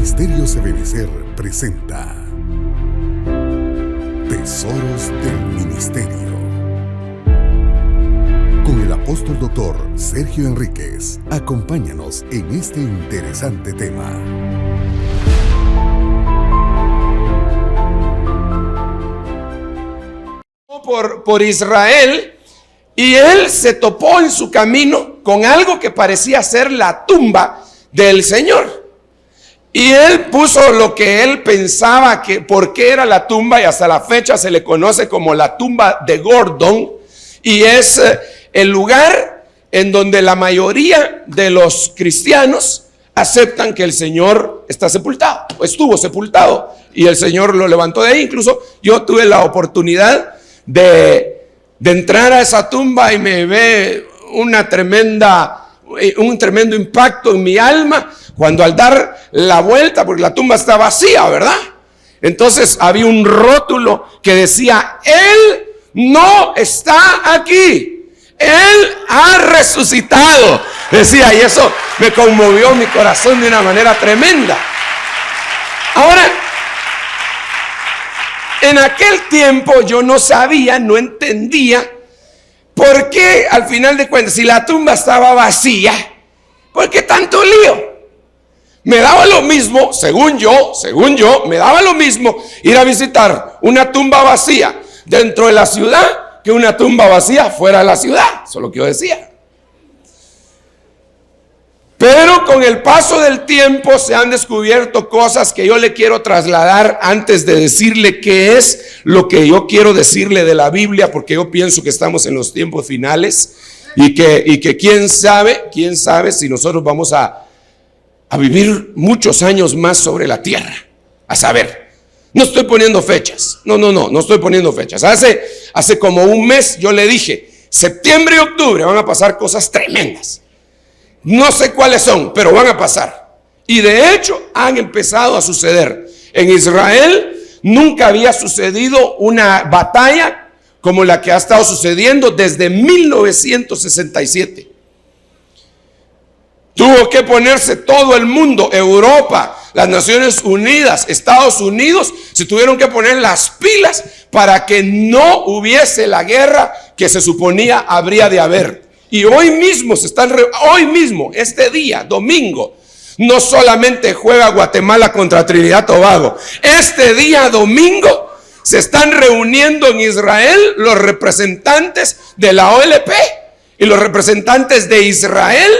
Ministerios Ebenecer presenta Tesoros del Ministerio, con el apóstol doctor Sergio Enríquez. Acompáñanos en este interesante tema. Por Israel, y él se topó en su camino con algo que parecía ser la tumba del Señor. Y él puso lo que él pensaba que por qué era la tumba, y hasta la fecha se le conoce como la tumba de Gordon, y es el lugar en donde la mayoría de los cristianos aceptan que el Señor está sepultado, o estuvo sepultado, y el Señor lo levantó de ahí. Incluso yo tuve la oportunidad de entrar a esa tumba y me ve un tremendo impacto en mi alma cuando al dar la vuelta, porque la tumba está vacía, ¿verdad? Entonces había un rótulo que decía: Él no está aquí, Él ha resucitado, decía, y eso me conmovió mi corazón de una manera tremenda. Ahora, en aquel tiempo yo no sabía, no entendía por qué, al final de cuentas, si la tumba estaba vacía, ¿por qué tanto lío? Me daba lo mismo, según yo, me daba lo mismo ir a visitar una tumba vacía dentro de la ciudad que una tumba vacía fuera de la ciudad. Eso es lo que yo decía. Pero con el paso del tiempo se han descubierto cosas que yo le quiero trasladar antes de decirle qué es lo que yo quiero decirle de la Biblia, porque yo pienso que estamos en los tiempos finales y que quién sabe si nosotros vamos a vivir muchos años más sobre la tierra. A saber, no estoy poniendo fechas, no estoy poniendo fechas. Hace como un mes yo le dije, septiembre y octubre van a pasar cosas tremendas. No sé cuáles son, pero van a pasar. Y de hecho han empezado a suceder. En Israel nunca había sucedido una batalla como la que ha estado sucediendo desde 1967. Tuvo que ponerse todo el mundo, Europa, las Naciones Unidas, Estados Unidos, se tuvieron que poner las pilas para que no hubiese la guerra que se suponía habría de haber. Y hoy mismo este día, domingo, no solamente juega Guatemala contra Trinidad y Tobago. Este día, domingo, se están reuniendo en Israel los representantes de la OLP y los representantes de Israel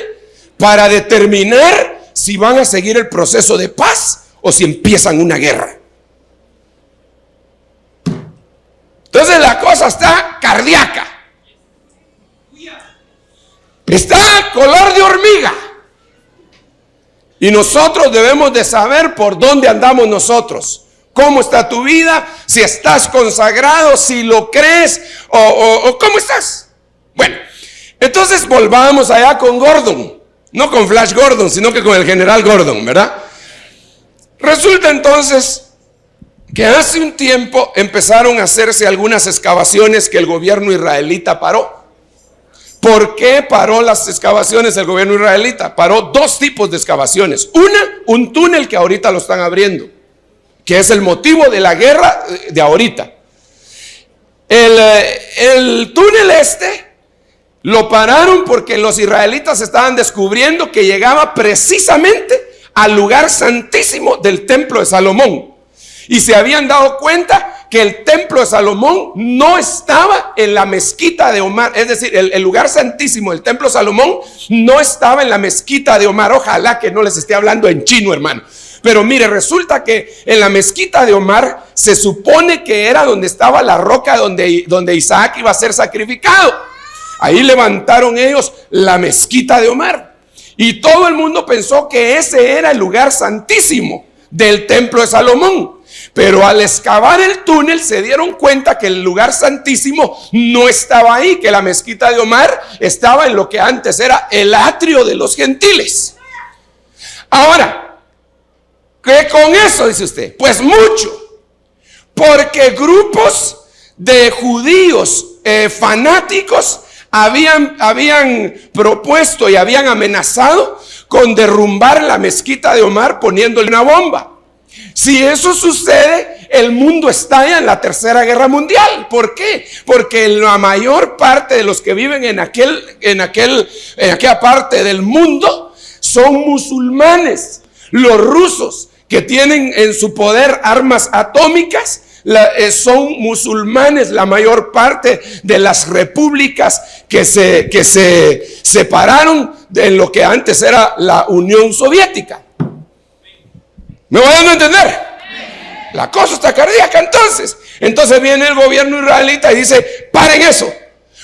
para determinar si van a seguir el proceso de paz o si empiezan una guerra. Entonces la cosa está cardíaca. Está color de hormiga. Y nosotros debemos de saber por dónde andamos nosotros. ¿Cómo está tu vida? Si estás consagrado, si lo crees o ¿cómo estás? Bueno, entonces volvamos allá con Gordon. No con Flash Gordon, sino que con el general Gordon, ¿verdad? Resulta entonces que hace un tiempo empezaron a hacerse algunas excavaciones que el gobierno israelita paró. ¿Por qué paró las excavaciones el gobierno israelita? Paró dos tipos de excavaciones. Un túnel que ahorita lo están abriendo, que es el motivo de la guerra de ahorita. El túnel lo pararon porque los israelitas estaban descubriendo que llegaba precisamente al lugar santísimo del templo de Salomón. Y se habían dado cuenta que el templo de Salomón no estaba en la mezquita de Omar. Es decir, el lugar santísimo del templo de Salomón no estaba en la mezquita de Omar. Ojalá que no les esté hablando en chino, hermano. Pero mire, resulta que en la mezquita de Omar se supone que era donde estaba la roca donde Isaac iba a ser sacrificado. Ahí levantaron ellos la mezquita de Omar. Y todo el mundo pensó que ese era el lugar santísimo del templo de Salomón. Pero al excavar el túnel se dieron cuenta que el lugar santísimo no estaba ahí, que la mezquita de Omar estaba en lo que antes era el atrio de los gentiles. Ahora, ¿qué con eso dice usted? Pues mucho, porque grupos de judíos fanáticos habían propuesto y habían amenazado con derrumbar la mezquita de Omar poniéndole una bomba. Si eso sucede, el mundo estalla en la Tercera Guerra Mundial. ¿Por qué? Porque la mayor parte de los que viven en aquella parte del mundo son musulmanes. Los rusos, que tienen en su poder armas atómicas, son musulmanes. La mayor parte de las repúblicas que se separaron de lo que antes era la Unión Soviética. ¿Me voy dando a entender? La cosa está cardíaca. Entonces viene el gobierno israelita y dice: paren eso,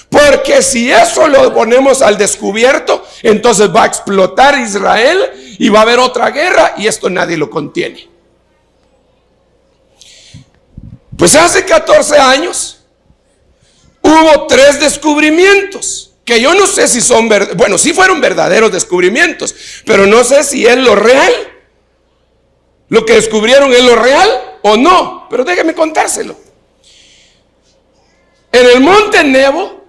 porque si eso lo ponemos al descubierto, entonces va a explotar Israel y va a haber otra guerra, y esto nadie lo contiene. Pues hace 14 años hubo 3 descubrimientos que yo no sé si son bueno, sí fueron verdaderos descubrimientos, pero no sé si es lo real. Lo que descubrieron es lo real o no, pero déjeme contárselo. En el Monte Nebo,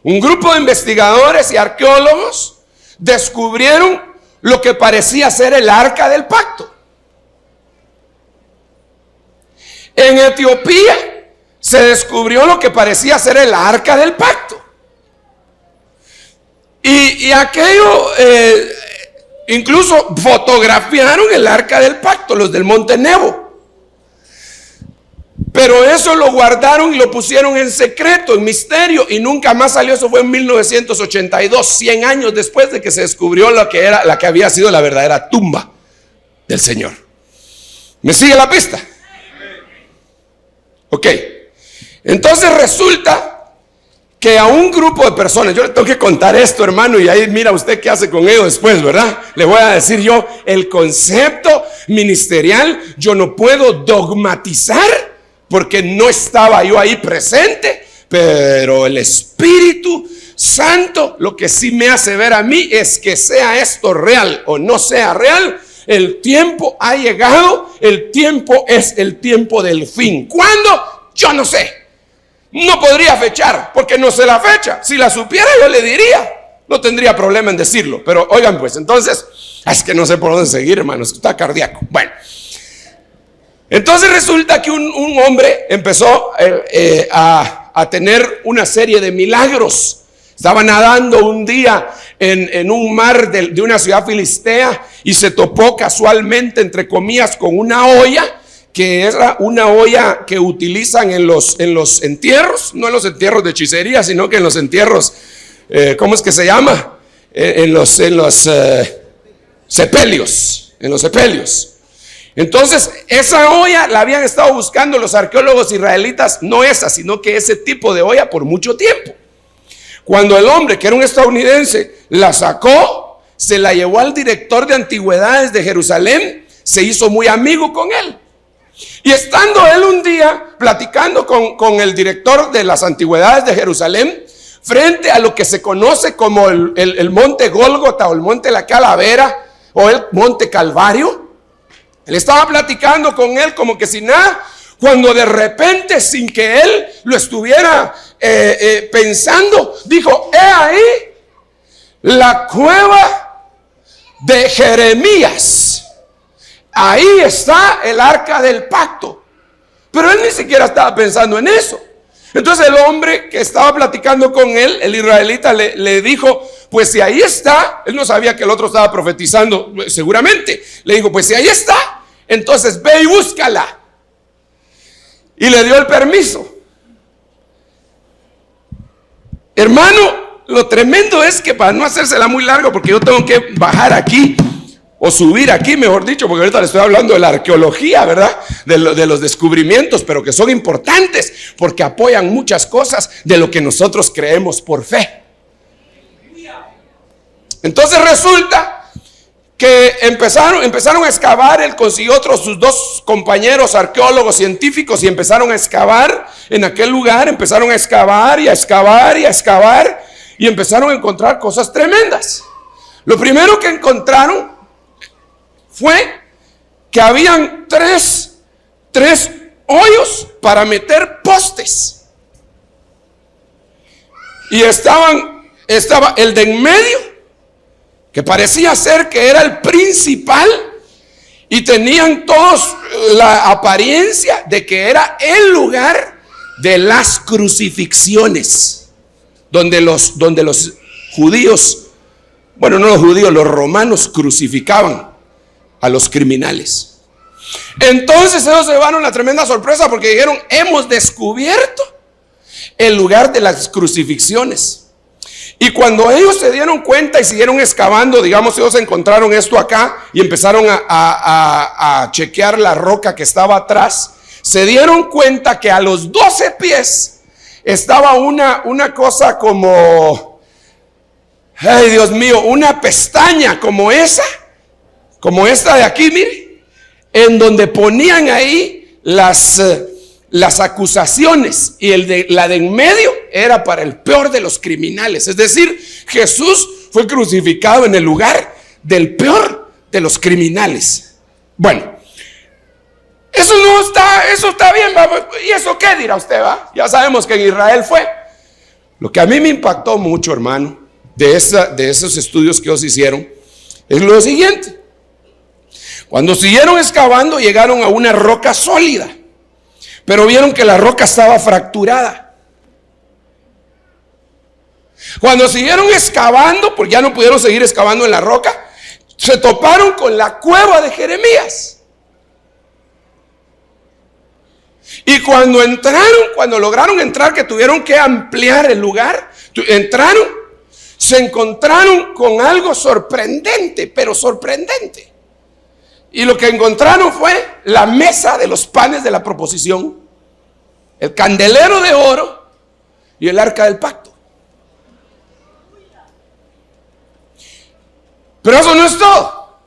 un grupo de investigadores y arqueólogos descubrieron lo que parecía ser el Arca del Pacto. En Etiopía se descubrió lo que parecía ser el Arca del Pacto. Y aquello, incluso fotografiaron el Arca del Pacto, los del Monte Nebo. Pero eso lo guardaron y lo pusieron en secreto, en misterio, y nunca más salió. Eso fue en 1982, 100 años después de que se descubrió lo que era, la que había sido la verdadera tumba del Señor. ¿Me sigue la pista? Ok. Entonces resulta que a un grupo de personas, yo le tengo que contar esto, hermano, y ahí mira usted qué hace con ello después, ¿verdad? Le voy a decir yo, el concepto ministerial, yo no puedo dogmatizar porque no estaba yo ahí presente, pero el Espíritu Santo lo que sí me hace ver a mí es que, sea esto real o no sea real, el tiempo ha llegado. El tiempo es el tiempo del fin. ¿Cuándo? Yo no sé. No podría fechar porque no sé la fecha. Si la supiera yo le diría, no tendría problema en decirlo. Pero oigan pues, entonces, es que no sé por dónde seguir, hermanos, está cardíaco. Bueno, entonces resulta que un hombre empezó a tener una serie de milagros. Estaba nadando un día en un mar de una ciudad filistea y se topó casualmente, entre comillas, con una olla, que era una olla que utilizan en los entierros, no en los entierros de hechicería, sino que en los entierros, ¿cómo es que se llama? En los sepelios, en los sepelios. Entonces, esa olla la habían estado buscando los arqueólogos israelitas, no esa, sino que ese tipo de olla, por mucho tiempo. Cuando el hombre, que era un estadounidense, la sacó, se la llevó al director de antigüedades de Jerusalén, se hizo muy amigo con él. Y estando él un día platicando con el director de las antigüedades de Jerusalén, frente a lo que se conoce como el monte Gólgota o el monte La Calavera o el monte Calvario, él estaba platicando con él como que sin nada, cuando de repente, sin que él lo estuviera pensando, dijo: he ahí la cueva de Jeremías. Ahí está el Arca del Pacto. Pero él ni siquiera estaba pensando en eso. Entonces el hombre que estaba platicando con él, el israelita, le dijo: pues si ahí está. Él no sabía que el otro estaba profetizando, seguramente. Le dijo: pues si ahí está, entonces ve y búscala. Y le dio el permiso. Hermano, lo tremendo es que, para no hacérsela muy largo, porque yo tengo que bajar aquí, o subir aquí, mejor dicho, porque ahorita le estoy hablando de la arqueología, ¿verdad? De los descubrimientos, pero que son importantes, porque apoyan muchas cosas de lo que nosotros creemos por fe. Entonces resulta que empezaron a excavar. Él consiguió sus 2 compañeros arqueólogos científicos y empezaron a excavar en aquel lugar. Empezaron a excavar y a excavar y a excavar, y empezaron a encontrar cosas tremendas. Lo primero que encontraron fue que habían tres hoyos para meter postes. Y estaba el de en medio, que parecía ser que era el principal, y tenían todos la apariencia de que era el lugar de las crucifixiones, donde los judíos, bueno, no los judíos, los romanos crucificaban a los criminales. Entonces ellos se llevaron la tremenda sorpresa porque dijeron: hemos descubierto el lugar de las crucifixiones. Y cuando ellos se dieron cuenta y siguieron excavando, digamos, ellos encontraron esto acá y empezaron a chequear la roca que estaba atrás, se dieron cuenta que a los 12 pies estaba una cosa como, ay Dios mío, una pestaña como esta de aquí, mire, en donde ponían ahí las acusaciones, y la de en medio era para el peor de los criminales. Es decir, Jesús fue crucificado en el lugar del peor de los criminales. Bueno, eso está bien, ¿y eso qué dirá usted, va? Ya sabemos que en Israel fue. Lo que a mí me impactó mucho, hermano, de esos estudios que ellos hicieron, es lo siguiente. Cuando siguieron excavando, llegaron a una roca sólida, pero vieron que la roca estaba fracturada. Cuando siguieron excavando, porque ya no pudieron seguir excavando en la roca, se toparon con la cueva de Jeremías. Y cuando lograron entrar, que tuvieron que ampliar el lugar, se encontraron con algo sorprendente, pero sorprendente. Y lo que encontraron fue la mesa de los panes de la proposición, el candelero de oro y el arca del pacto. Pero eso no es todo.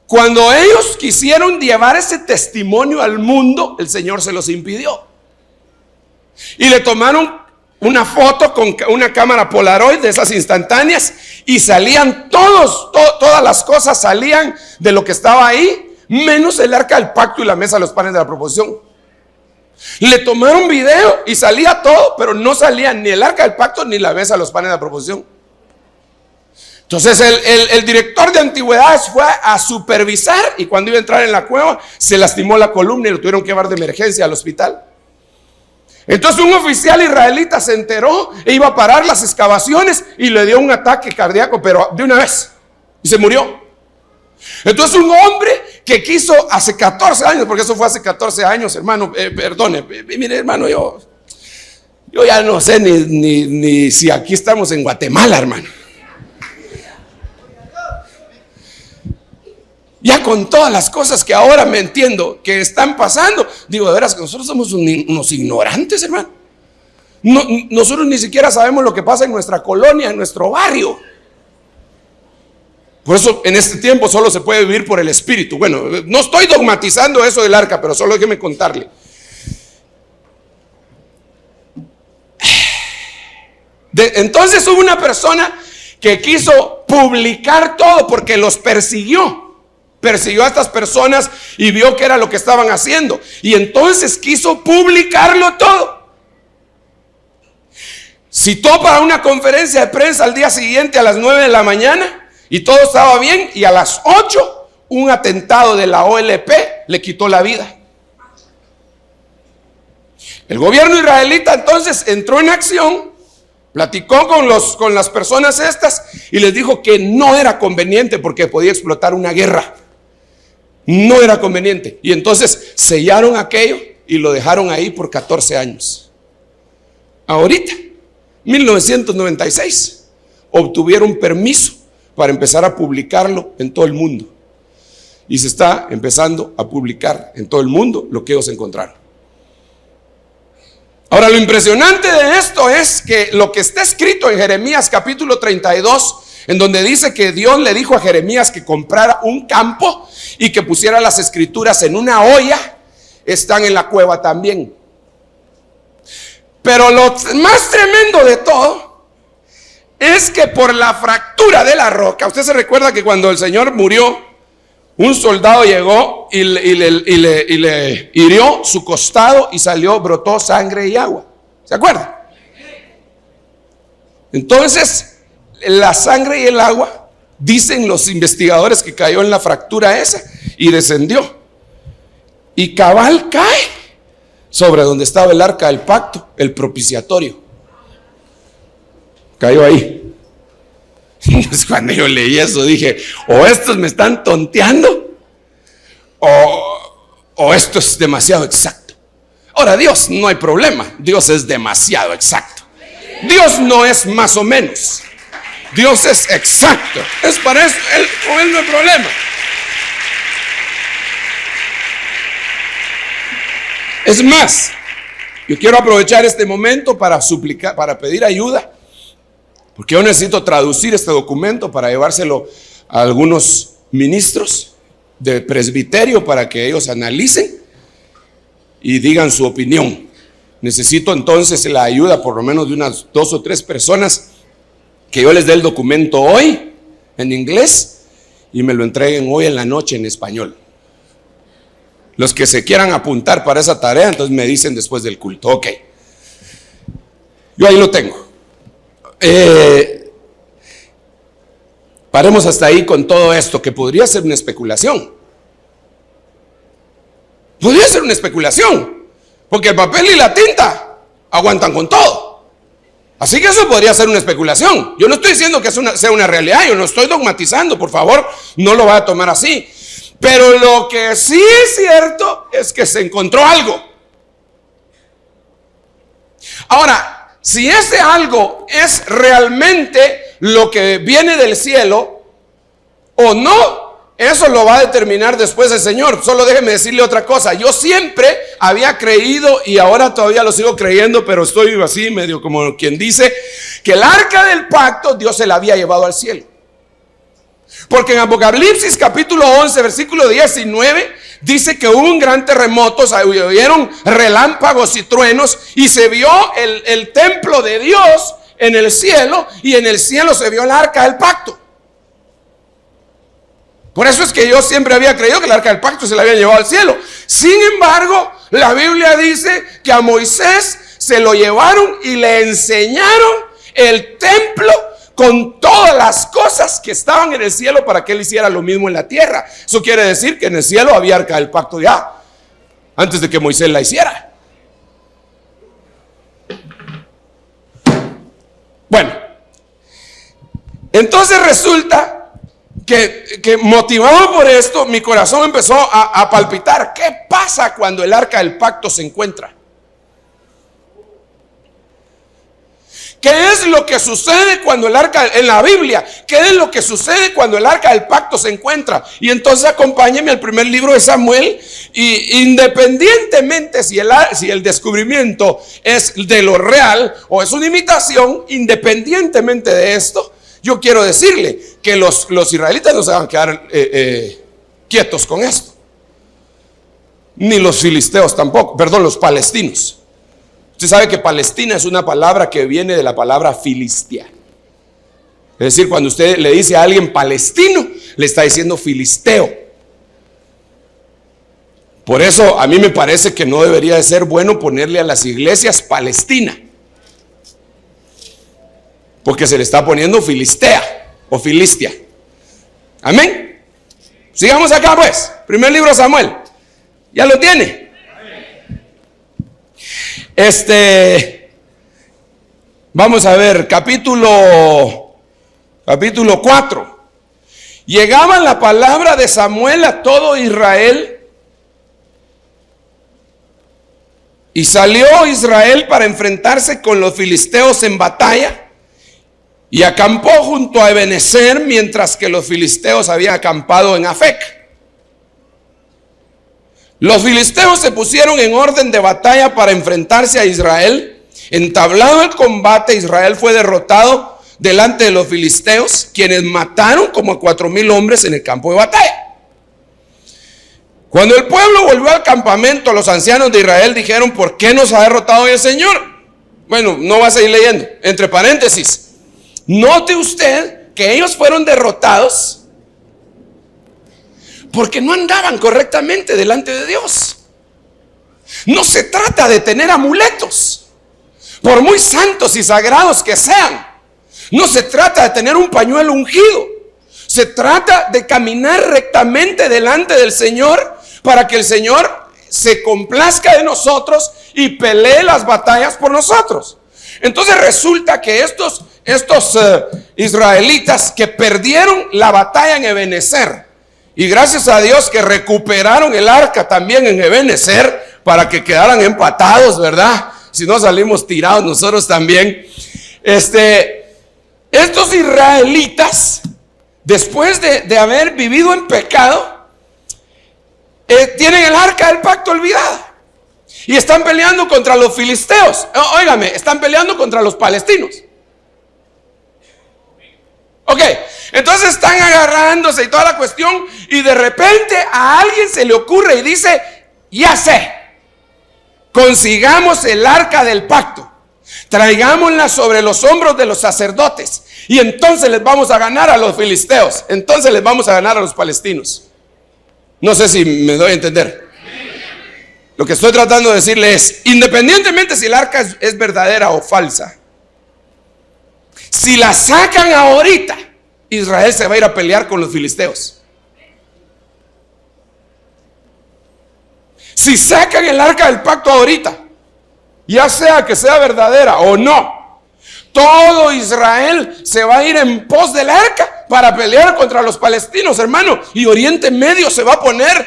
Cuando ellos quisieron llevar ese testimonio al mundo, el Señor se los impidió. Y le tomaron una foto con una cámara Polaroid de esas instantáneas, y salían todas las cosas salían de lo que estaba ahí, menos el arca del pacto y la mesa de los panes de la proposición. Le tomaron video y salía todo, pero no salía ni el arca del pacto ni la mesa de los panes de la proposición. Entonces el director de antigüedades fue a supervisar, y cuando iba a entrar en la cueva se lastimó la columna y lo tuvieron que llevar de emergencia al hospital. Entonces un oficial israelita se enteró e iba a parar las excavaciones y le dio un ataque cardíaco, pero de una vez, y se murió. Entonces un hombre que quiso hace 14 años, porque eso fue hace 14 años, hermano, perdone, mire hermano, yo ya no sé ni si aquí estamos en Guatemala, hermano. Ya con todas las cosas que ahora me entiendo que están pasando, digo, de veras que nosotros somos unos ignorantes, hermano. Nosotros ni siquiera sabemos lo que pasa en nuestra colonia, en nuestro barrio. Por eso en este tiempo solo se puede vivir por el Espíritu. Bueno, no estoy dogmatizando eso del arca, pero solo déjeme contarle. Entonces hubo una persona que quiso publicar todo porque los persiguió a estas personas y vio que era lo que estaban haciendo, y entonces quiso publicarlo todo. Citó para una conferencia de prensa al día siguiente a las 9 de la mañana y todo estaba bien, y a las 8 un atentado de la OLP le quitó la vida. El gobierno israelita entonces entró en acción, platicó con las personas estas y les dijo que no era conveniente porque podía explotar una guerra. No era conveniente. Y entonces sellaron aquello y lo dejaron ahí por 14 años. Ahorita, 1996, obtuvieron permiso para empezar a publicarlo en todo el mundo. Y se está empezando a publicar en todo el mundo lo que ellos encontraron. Ahora, lo impresionante de esto es que lo que está escrito en Jeremías capítulo 32, en donde dice que Dios le dijo a Jeremías que comprara un campo y que pusiera las escrituras en una olla, están en la cueva también. Pero lo más tremendo de todo es que por la fractura de la roca, usted se recuerda que cuando el Señor murió, un soldado llegó y le hirió su costado y brotó sangre y agua. ¿Se acuerda? Entonces, la sangre y el agua, dicen los investigadores que cayó en la fractura esa y descendió. Y cabal cae sobre donde estaba el arca del pacto, el propiciatorio. Cayó ahí. Entonces, cuando yo leí eso dije, o estos me están tonteando, o esto es demasiado exacto. Ahora, Dios no hay problema, Dios es demasiado exacto. Dios no es más o menos, Dios es exacto. Es para eso, con Él no hay problema. Es más, yo quiero aprovechar este momento para suplicar, para pedir ayuda, porque yo necesito traducir este documento para llevárselo a algunos ministros de presbiterio para que ellos analicen y digan su opinión. Necesito entonces la ayuda por lo menos de unas 2 o 3 personas, que yo les dé el documento hoy en inglés y me lo entreguen hoy en la noche en español. Los que se quieran apuntar para esa tarea, entonces me dicen después del culto. Ok, yo ahí lo tengo. Paremos hasta ahí con todo esto, que podría ser una especulación. Podría ser una especulación, porque el papel y la tinta aguantan con todo. Así que eso podría ser una especulación. Yo no estoy diciendo que sea una realidad, yo no estoy dogmatizando, por favor, no lo vaya a tomar así. Pero lo que sí es cierto es que se encontró algo. Ahora, si ese algo es realmente lo que viene del cielo o no, eso lo va a determinar después el Señor. Solo déjeme decirle otra cosa. Yo siempre había creído, y ahora todavía lo sigo creyendo, pero estoy así medio como quien dice, que el arca del pacto Dios se la había llevado al cielo. Porque en Apocalipsis capítulo 11 versículo 19 dice que hubo un gran terremoto, se oyeron relámpagos y truenos y se vio el templo de Dios en el cielo, y en el cielo se vio el arca del pacto. Por eso es que yo siempre había creído que el arca del pacto se la había llevado al cielo. Sin embargo, la Biblia dice que a Moisés se lo llevaron y le enseñaron el templo con todas las cosas que estaban en el cielo para que él hiciera lo mismo en la tierra. Eso quiere decir que en el cielo había arca del pacto ya, antes de que Moisés la hiciera. Bueno, entonces resulta que motivado por esto, mi corazón empezó a palpitar. ¿Qué pasa cuando el arca del pacto se encuentra? ¿Qué es lo que sucede cuando el arca, en la Biblia, qué es lo que sucede cuando el arca del pacto se encuentra? Y entonces acompáñenme al primer libro de Samuel, y independientemente si el descubrimiento es de lo real o es una imitación, independientemente de esto, yo quiero decirle que los israelitas no se van a quedar quietos con esto. Ni los filisteos tampoco, perdón, los palestinos. Usted sabe que Palestina es una palabra que viene de la palabra filistea. Es decir, cuando usted le dice a alguien palestino, le está diciendo filisteo. Por eso a mí me parece que no debería de ser bueno ponerle a las iglesias Palestina, porque se le está poniendo filistea o filistia. Amén. Sigamos acá pues. Primer libro de Samuel. ¿Ya lo tiene? Vamos a ver, capítulo 4. Llegaba la palabra de Samuel a todo Israel, y salió Israel para enfrentarse con los filisteos en batalla, y acampó junto a Ebenezer, mientras que los filisteos habían acampado en Afec. Los filisteos se pusieron en orden de batalla para enfrentarse a Israel. Entablado el combate, Israel fue derrotado delante de los filisteos, quienes mataron como a 4,000 hombres en el campo de batalla. Cuando el pueblo volvió al campamento, los ancianos de Israel dijeron: ¿por qué nos ha derrotado hoy el Señor? Bueno, no va a seguir leyendo. Entre paréntesis, note usted que ellos fueron derrotados porque no andaban correctamente delante de Dios. No se trata de tener amuletos, por muy santos y sagrados que sean. No se trata de tener un pañuelo ungido. Se trata de caminar rectamente delante del Señor para que el Señor se complazca de nosotros y pelee las batallas por nosotros. Entonces resulta que estos israelitas que perdieron la batalla en Ebenezer, y gracias a Dios que recuperaron el arca también en Ebenezer para que quedaran empatados, ¿verdad? Si no salimos tirados nosotros también. Estos israelitas, después de haber vivido en pecado, tienen el arca del pacto olvidada y están peleando contra los filisteos. Óigame, están peleando contra los palestinos. Ok, entonces están agarrándose y toda la cuestión, y de repente a alguien se le ocurre y dice: ya sé, consigamos el arca del pacto, traigámosla sobre los hombros de los sacerdotes, y entonces les vamos a ganar a los filisteos, entonces les vamos a ganar a los palestinos. No sé si me doy a entender. Lo que estoy tratando de decirle es, independientemente si el arca es verdadera o falsa, si la sacan ahorita, Israel se va a ir a pelear con los filisteos. Si sacan el arca del pacto ahorita, ya sea que sea verdadera o no, todo Israel se va a ir en pos del arca para pelear contra los palestinos, hermano. Y Oriente Medio se va a poner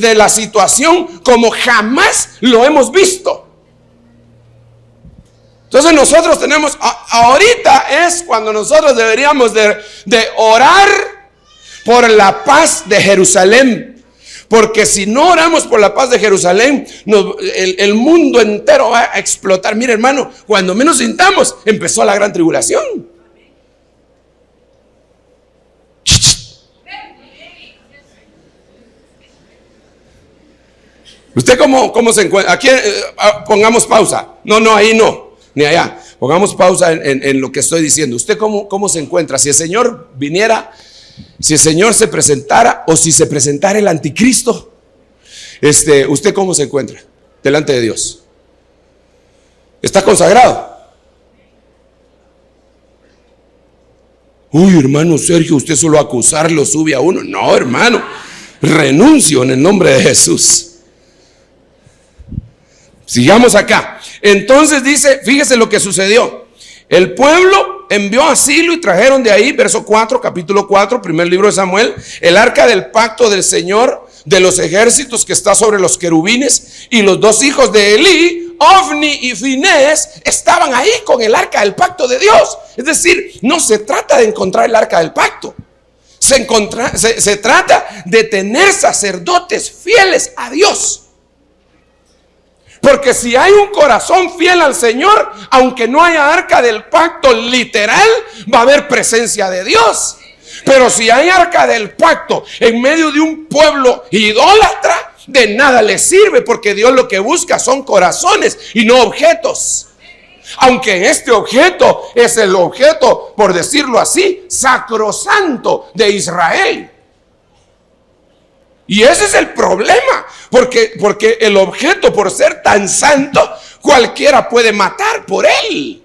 de la situación como jamás lo hemos visto. Entonces nosotros tenemos, ahorita es cuando nosotros deberíamos de orar por la paz de Jerusalén. Porque si no oramos por la paz de Jerusalén, el mundo entero va a explotar. Mire, hermano, cuando menos sintamos, empezó la gran tribulación. ¿Usted cómo se encuentra? Aquí pongamos pausa. No, ahí no, ni allá. Pongamos pausa en lo que estoy diciendo. ¿Usted cómo se encuentra? Si el Señor viniera, si el Señor se presentara, o si se presentara el anticristo, ¿usted cómo se encuentra delante de Dios? ¿Está consagrado? Uy, hermano Sergio, usted solo acusarlo sube a uno. No, hermano, renuncio en el nombre de Jesús. Sigamos acá. Entonces dice, fíjese lo que sucedió. El pueblo envió asilo y trajeron de ahí, verso 4, capítulo 4, primer libro de Samuel, el arca del pacto del Señor de los ejércitos que está sobre los querubines, y los dos hijos de Elí, Ofni y Finés, estaban ahí con el arca del pacto de Dios. Es decir, no se trata de encontrar el arca del pacto, se trata de tener sacerdotes fieles a Dios. Porque si hay un corazón fiel al Señor, aunque no haya arca del pacto literal, va a haber presencia de Dios. Pero si hay arca del pacto en medio de un pueblo idólatra, de nada le sirve, porque Dios lo que busca son corazones y no objetos. Aunque este objeto es el objeto, por decirlo así, sacrosanto de Israel. Y ese es el problema, porque el objeto, por ser tan santo, cualquiera puede matar por él.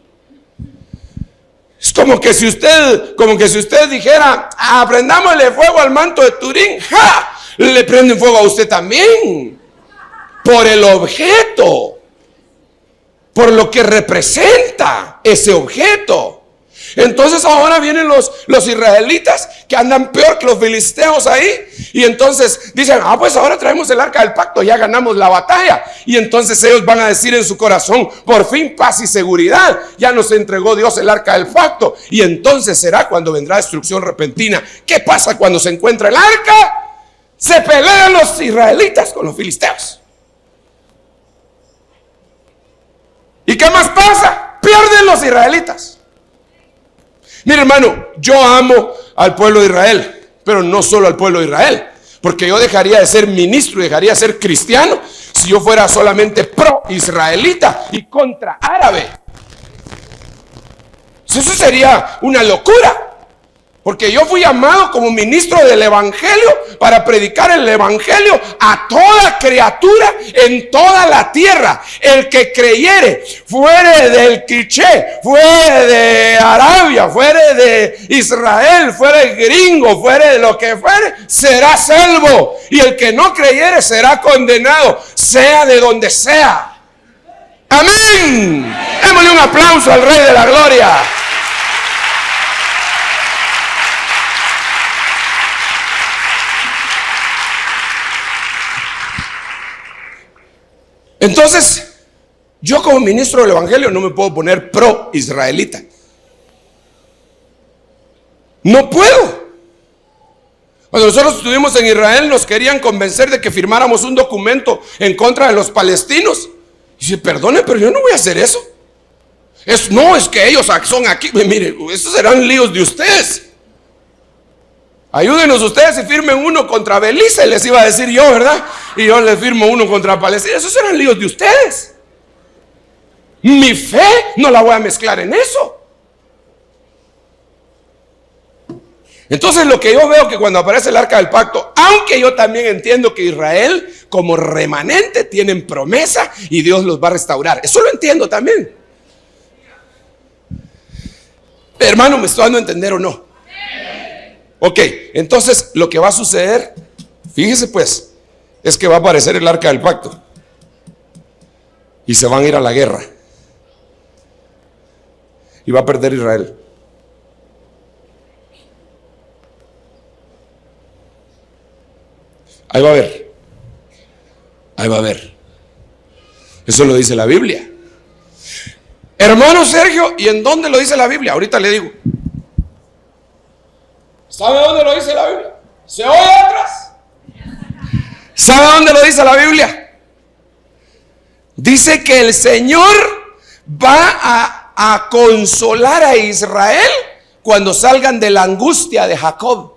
Es como que si usted dijera: prendámosle fuego al manto de Turín. ¡Ja! Le prenden fuego a usted también, por el objeto, por lo que representa ese objeto. Entonces ahora vienen los israelitas que andan peor que los filisteos ahí, y entonces dicen: pues ahora traemos el arca del pacto, ya ganamos la batalla. Y entonces ellos van a decir en su corazón: por fin paz y seguridad, ya nos entregó Dios el arca del pacto. Y entonces será cuando vendrá destrucción repentina. ¿Qué pasa cuando se encuentra el arca? Se pelean los israelitas con los filisteos. ¿Y qué más pasa? Pierden los israelitas. Mire, hermano, yo amo al pueblo de Israel, pero no solo al pueblo de Israel, porque yo dejaría de ser ministro y dejaría de ser cristiano si yo fuera solamente pro-israelita y contra-árabe. Eso sería una locura. Porque yo fui llamado como ministro del evangelio para predicar el evangelio a toda criatura en toda la tierra. El que creyere, fuere del quiché, fuere de Arabia, fuere de Israel, fuere gringo, fuere de lo que fuere, será salvo. Y el que no creyere será condenado, sea de donde sea. Amén. Démosle un aplauso al Rey de la Gloria. Entonces, yo como ministro del evangelio no me puedo poner pro israelita. No puedo. Cuando nosotros estuvimos en Israel, nos querían convencer de que firmáramos un documento en contra de los palestinos. Y dice, perdone, pero yo no voy a hacer eso. No, es que ellos son aquí. Mire, esos serán líos de ustedes. Ayúdenos ustedes y firmen uno contra Belice, les iba a decir yo, ¿verdad? Y yo les firmo uno contra Palestina. Esos eran líos de ustedes. Mi fe no la voy a mezclar en eso. Entonces lo que yo veo que cuando aparece el arca del pacto, aunque yo también entiendo que Israel como remanente tienen promesa y Dios los va a restaurar. Eso lo entiendo también. Hermano, ¿me estoy dando a entender o no? Ok, entonces lo que va a suceder, fíjese pues, es que va a aparecer el arca del pacto y se van a ir a la guerra y va a perder Israel. Ahí va a haber, ahí va a haber. Eso lo dice la Biblia. Hermano Sergio, ¿y en dónde lo dice la Biblia? Ahorita le digo. ¿Sabe dónde lo dice la Biblia? ¿Se oye atrás? ¿Sabe dónde lo dice la Biblia? Dice que el Señor va a consolar a Israel cuando salgan de la angustia de Jacob.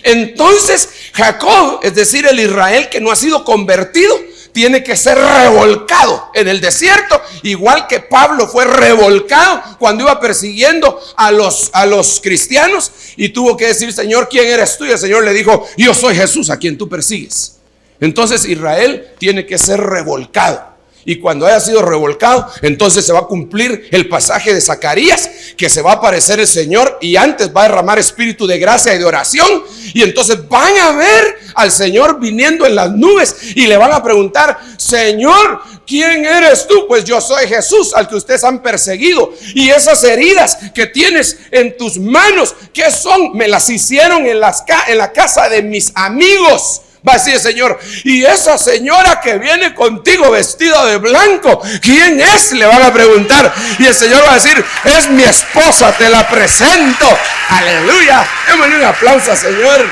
Entonces Jacob, es decir, el Israel que no ha sido convertido, tiene que ser revolcado en el desierto, igual que Pablo fue revolcado cuando iba persiguiendo a los cristianos y tuvo que decir, Señor, ¿quién eres tú? Y el Señor le dijo, yo soy Jesús a quien tú persigues. Entonces Israel tiene que ser revolcado. Y cuando haya sido revolcado, entonces se va a cumplir el pasaje de Zacarías, que se va a aparecer el Señor y antes va a derramar espíritu de gracia y de oración. Y entonces van a ver al Señor viniendo en las nubes y le van a preguntar, Señor, ¿quién eres tú? Pues yo soy Jesús al que ustedes han perseguido. Y esas heridas que tienes en tus manos, ¿qué son? Me las hicieron en la casa de mis amigos. Va a decir el Señor, y esa señora que viene contigo vestida de blanco, ¿quién es? Le van a preguntar. Y el Señor va a decir, es mi esposa, te la presento. Aleluya. Démosle un aplauso al Señor.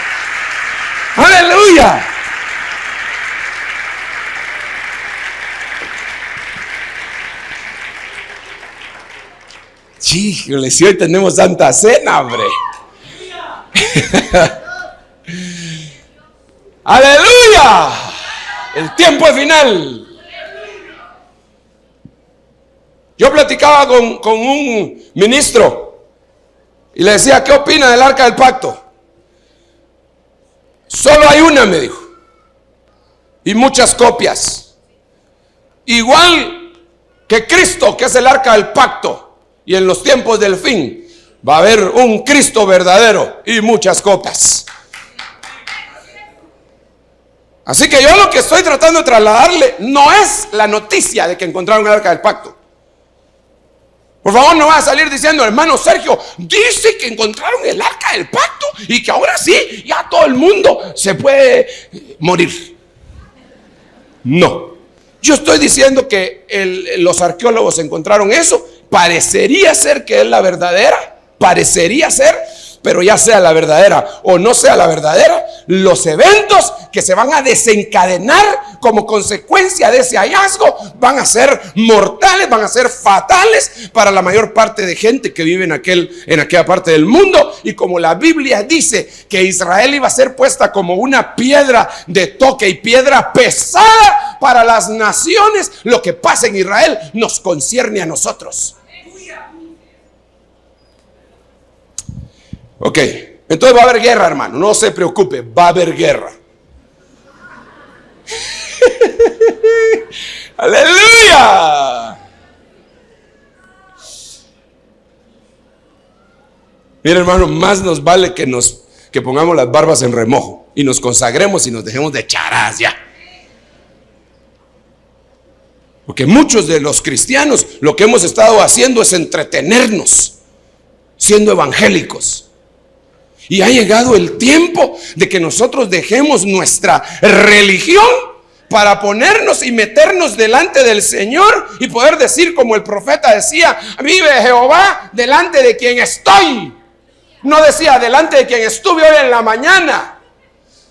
Aleluya. Híjole, si hoy tenemos santa cena, hombre. Aleluya. El tiempo es final. Yo platicaba con un ministro y le decía, ¿qué opina del arca del pacto? Solo hay una, me dijo, y muchas copias. Igual que Cristo, que es el arca del pacto, y en los tiempos del fin va a haber un Cristo verdadero y muchas copias. Así que yo lo que estoy tratando de trasladarle no es la noticia de que encontraron el arca del pacto. Por favor, no va a salir diciendo, hermano Sergio, dice que encontraron el arca del pacto y que ahora sí, ya todo el mundo se puede morir. No, yo estoy diciendo que los arqueólogos encontraron eso. Parecería ser que es la verdadera, parecería ser, pero ya sea la verdadera o no sea la verdadera, los eventos que se van a desencadenar como consecuencia de ese hallazgo van a ser mortales, van a ser fatales para la mayor parte de gente que vive en aquella parte del mundo. Y como la Biblia dice que Israel iba a ser puesta como una piedra de toque y piedra pesada para las naciones, lo que pasa en Israel nos concierne a nosotros. Ok, Entonces va a haber guerra, hermano. No se preocupe, va a haber guerra. ¡Aleluya! Mira, hermano, más nos vale que pongamos las barbas en remojo y nos consagremos y nos dejemos de charadas ya. Porque muchos de los cristianos lo que hemos estado haciendo es entretenernos, siendo evangélicos. Y ha llegado el tiempo de que nosotros dejemos nuestra religión para ponernos y meternos delante del Señor y poder decir como el profeta decía: vive Jehová delante de quien estoy. No decía delante de quien estuve hoy en la mañana,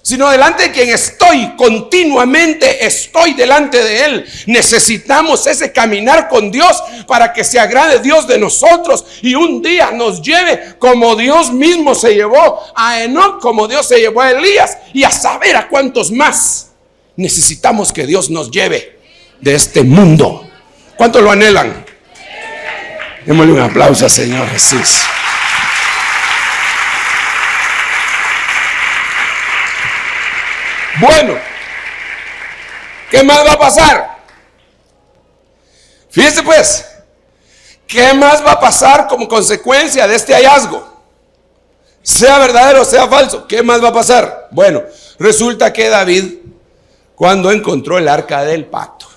sino delante de quien estoy, continuamente estoy delante de Él. Necesitamos ese caminar con Dios para que se agrade Dios de nosotros y un día nos lleve como Dios mismo se llevó a Enoc, como Dios se llevó a Elías y a saber a cuántos más. Necesitamos que Dios nos lleve de este mundo. ¿Cuántos lo anhelan? Démosle un aplauso al Señor Jesús. Bueno, ¿qué más va a pasar? Fíjese pues, ¿qué más va a pasar como consecuencia de este hallazgo? Sea verdadero o sea falso, ¿qué más va a pasar? Bueno, resulta que David, cuando encontró el arca del pacto,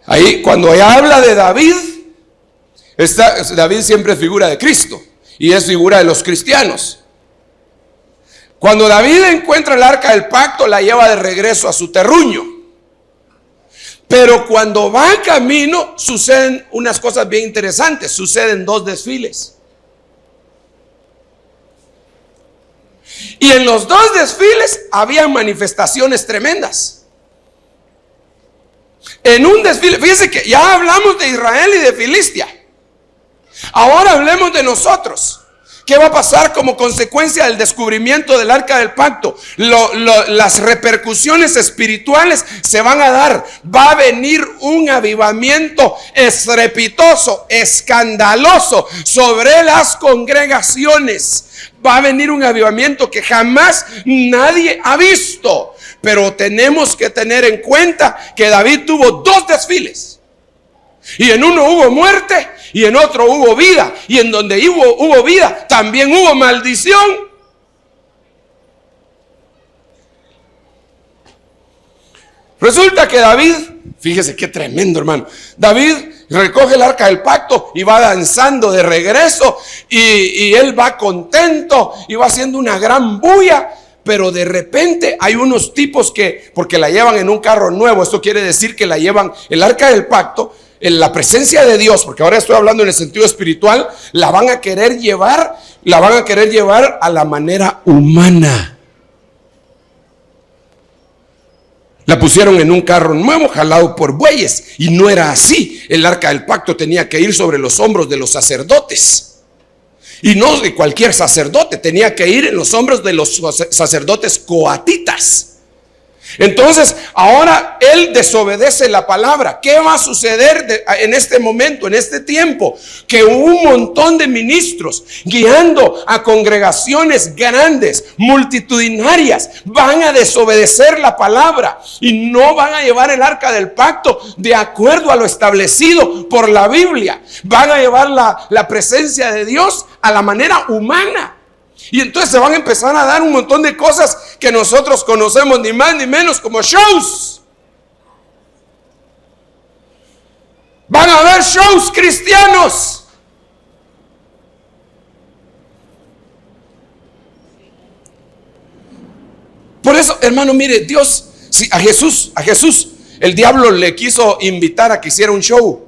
ahí cuando habla de David, David siempre es figura de Cristo y es figura de los cristianos. Cuando David encuentra el arca del pacto, la lleva de regreso a su terruño. Pero cuando va en camino, suceden unas cosas bien interesantes. Suceden 2 desfiles. Y en los 2 desfiles había manifestaciones tremendas. En un desfile, fíjense que ya hablamos de Israel y de Filistia. Ahora hablemos de nosotros. ¿Qué va a pasar como consecuencia del descubrimiento del arca del pacto? Las repercusiones espirituales se van a dar. Va a venir un avivamiento estrepitoso, escandaloso sobre las congregaciones. Va a venir un avivamiento que jamás nadie ha visto. Pero tenemos que tener en cuenta que David tuvo 2 desfiles. Y en uno hubo muerte y en otro hubo vida. Y en donde hubo vida también hubo maldición. Resulta que David, fíjese qué tremendo, hermano. David recoge el arca del pacto y va danzando de regreso. Y él va contento y va haciendo una gran bulla. Pero de repente hay unos tipos que, porque la llevan en un carro nuevo, esto quiere decir que la llevan, el arca del pacto, en la presencia de Dios, porque ahora estoy hablando en el sentido espiritual, la van a querer llevar a la manera humana. La pusieron en un carro nuevo jalado por bueyes y no era así. El arca del pacto tenía que ir sobre los hombros de los sacerdotes. Y no de cualquier sacerdote, tenía que ir en los hombros de los sacerdotes coatitas. Entonces, ahora él desobedece la palabra. ¿Qué va a suceder en este momento, en este tiempo? Que un montón de ministros guiando a congregaciones grandes, multitudinarias, van a desobedecer la palabra y no van a llevar el arca del pacto de acuerdo a lo establecido por la Biblia. Van a llevar la presencia de Dios a la manera humana. Y entonces se van a empezar a dar un montón de cosas que nosotros conocemos ni más ni menos como shows. Van a haber shows cristianos. Por eso, hermano, mire, Dios, si a Jesús, el diablo le quiso invitar a que hiciera un show.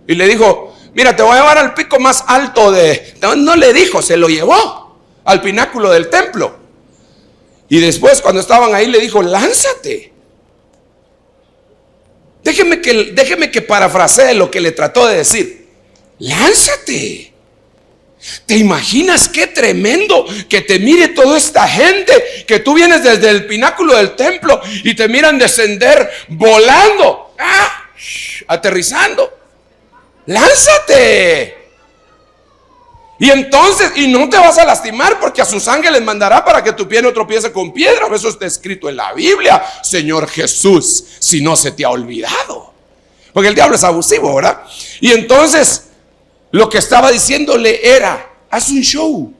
Y le dijo: mira, te voy a llevar al pico más alto No le dijo, se lo llevó al pináculo del templo. Y después, cuando estaban ahí, le dijo: lánzate. Déjeme que parafrasee lo que le trató de decir. Lánzate. ¿Te imaginas qué tremendo que te mire toda esta gente? Que tú vienes desde el pináculo del templo y te miran descender volando, aterrizando. Lánzate. Y entonces, y no te vas a lastimar, porque a sus ángeles mandará para que tu pie no tropiece con piedra. Eso está escrito en la Biblia, Señor Jesús, si no se te ha olvidado. Porque el diablo es abusivo, ¿verdad? Y entonces, lo que estaba diciéndole era: haz un show.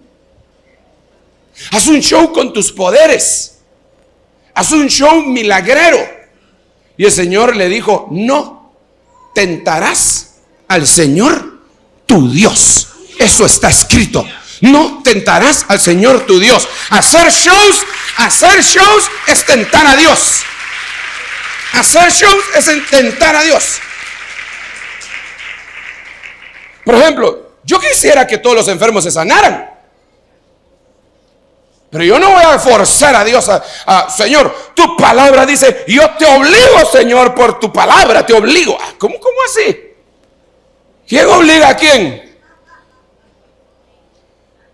Haz un show con tus poderes. Haz un show milagrero. Y el Señor le dijo: no tentarás al Señor tu Dios. Eso está escrito. No tentarás al Señor tu Dios. Hacer shows es tentar a Dios. Hacer shows es tentar a Dios. Por ejemplo, yo quisiera que todos los enfermos se sanaran, pero yo no voy a forzar a Dios Señor, tu palabra dice, yo te obligo, Señor, por tu palabra, te obligo. ¿Cómo así? ¿Quién obliga a quién?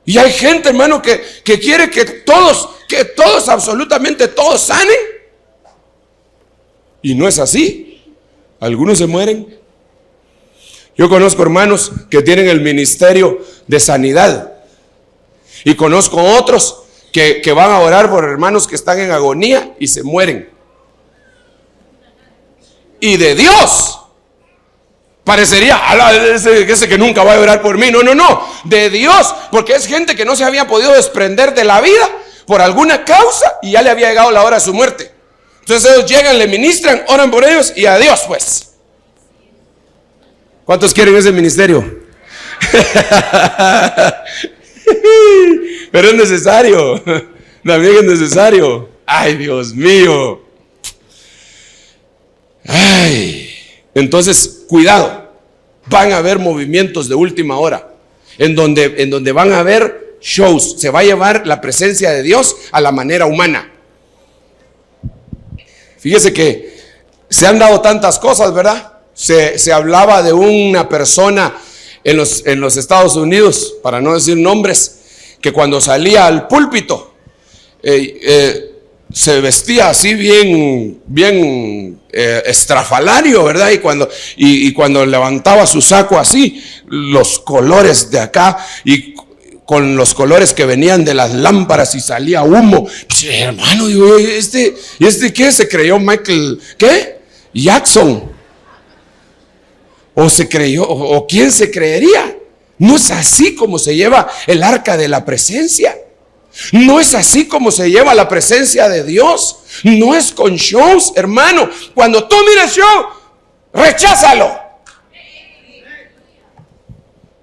Y hay gente, hermano, que quiere que todos, absolutamente todos sanen. Y no es así. Algunos se mueren. Yo conozco hermanos que tienen el ministerio de sanidad. Y conozco otros que van a orar por hermanos que están en agonía y se mueren. Y de Dios parecería, ese que nunca va a orar por mí. No, de Dios, porque es gente que no se había podido desprender de la vida por alguna causa y ya le había llegado la hora de su muerte. Entonces ellos llegan, le ministran, oran por ellos y adiós pues. ¿Cuántos quieren ese ministerio? Pero es necesario. También es necesario. Ay, Dios mío. Ay. Entonces, cuidado. Van a haber movimientos de última hora en donde van a haber shows. Se va a llevar la presencia de Dios a la manera humana. Fíjese que se han dado tantas cosas, ¿verdad? Se hablaba de una persona en los Estados Unidos, para no decir nombres, que cuando salía al púlpito se vestía así bien estrafalario, ¿verdad? Y cuando levantaba su saco así, los colores de acá y con los colores que venían de las lámparas y salía humo. Pues, hermano, digo, ¿este qué? ¿Se creyó Michael? ¿Qué? Jackson. ¿O quién se creería? No es así como se lleva el arca de la presencia. No es así como se lleva la presencia de Dios. No es con shows, hermano. Cuando tú mires show, recházalo.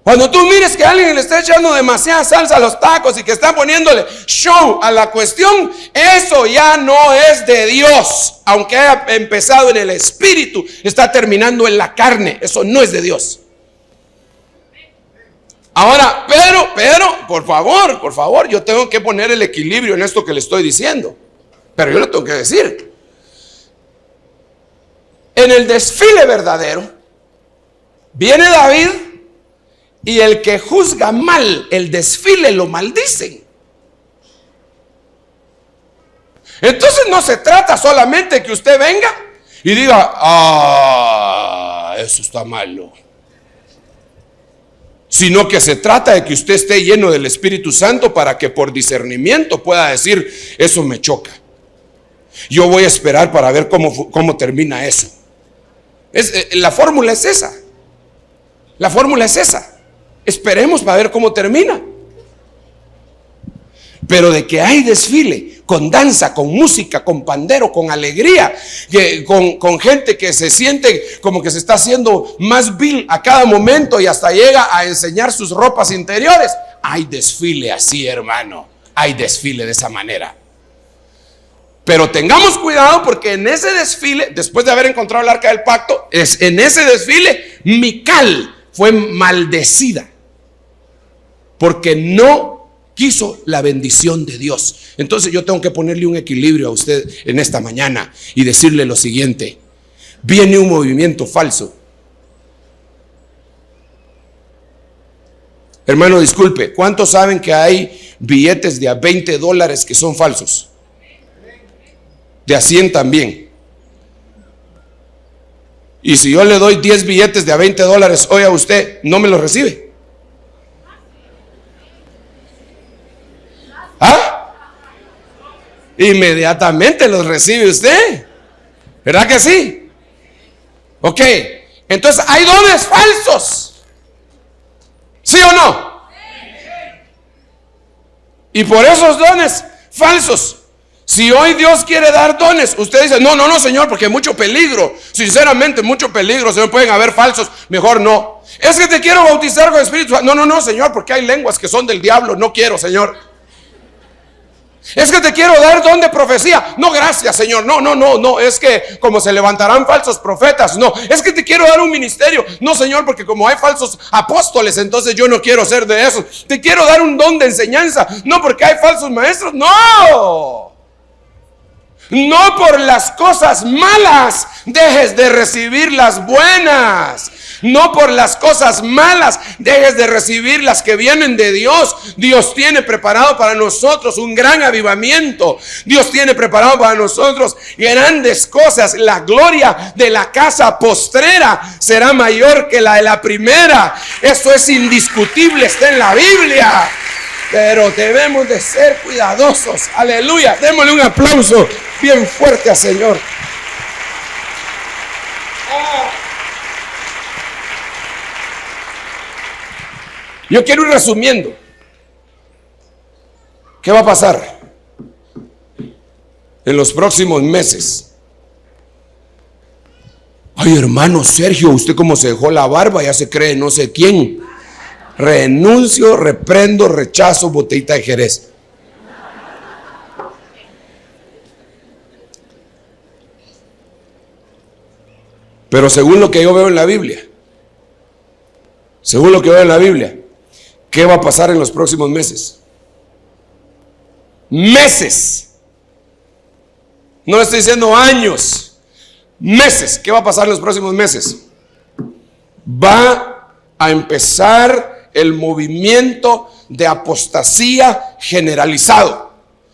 Cuando tú mires que alguien le está echando demasiada salsa a los tacos y que está poniéndole show a la cuestión, eso ya no es de Dios. Aunque haya empezado en el espíritu, está terminando en la carne. Eso no es de Dios. Ahora, pero, por favor, yo tengo que poner el equilibrio en esto que le estoy diciendo. Pero yo lo tengo que decir. En el desfile verdadero, viene David y el que juzga mal el desfile lo maldicen. Entonces no se trata solamente que usted venga y diga, eso está malo. Sino que se trata de que usted esté lleno del Espíritu Santo para que por discernimiento pueda decir, eso me choca. Yo voy a esperar para ver cómo termina eso. La fórmula es esa. La fórmula es esa. Esperemos para ver cómo termina. Pero de que hay desfile, con danza, con música, con pandero, con alegría, con gente que se siente como que se está haciendo más vil a cada momento y hasta llega a enseñar sus ropas interiores. Hay desfile así, hermano. Hay desfile de esa manera. Pero tengamos cuidado porque en ese desfile, después de haber encontrado el arca del pacto, en ese desfile, Mical fue maldecida porque no quiso la bendición de Dios. Entonces yo tengo que ponerle un equilibrio a usted en esta mañana y decirle lo siguiente: viene un movimiento falso. Hermano, disculpe, ¿cuántos saben que hay billetes de a $20 que son falsos? De a 100 también. Y si yo le doy 10 billetes de a $20 hoy a usted, ¿no me los recibe? ¿Ah? Inmediatamente los recibe usted. ¿Verdad que sí? Ok. Entonces hay dones falsos. ¿Sí o no? Y por esos dones falsos, si hoy Dios quiere dar dones, usted dice, no, Señor, porque hay mucho peligro. Sinceramente, mucho peligro, Señor, pueden haber falsos. Mejor no. Es que te quiero bautizar con Espíritu Santo. No, Señor, porque hay lenguas que son del diablo. No quiero, Señor. Es que te quiero dar don de profecía. No, gracias, Señor. No. Es que como se levantarán falsos profetas. No, es que te quiero dar un ministerio. No, Señor, porque como hay falsos apóstoles, entonces yo no quiero ser de esos. Te quiero dar un don de enseñanza. No, porque hay falsos maestros. No. No por las cosas malas dejes de recibir las buenas. No por las cosas malas dejes de recibir las que vienen de Dios. Dios tiene preparado para nosotros un gran avivamiento. Dios tiene preparado para nosotros grandes cosas. La gloria de la casa postrera será mayor que la de la primera. Eso es indiscutible, está en la Biblia. Pero debemos de ser cuidadosos. Aleluya. Démosle un aplauso bien fuerte al Señor. Yo quiero ir resumiendo. ¿Qué va a pasar en los próximos meses? Ay, hermano Sergio, usted como se dejó la barba, ya se cree no sé quién. Renuncio, reprendo, rechazo, botellita de Jerez. Pero según lo que yo veo en la Biblia, ¿qué va a pasar en los próximos meses? Meses. No le estoy diciendo años. Meses. ¿Qué va a pasar en los próximos meses? Va a empezar el movimiento de apostasía generalizado.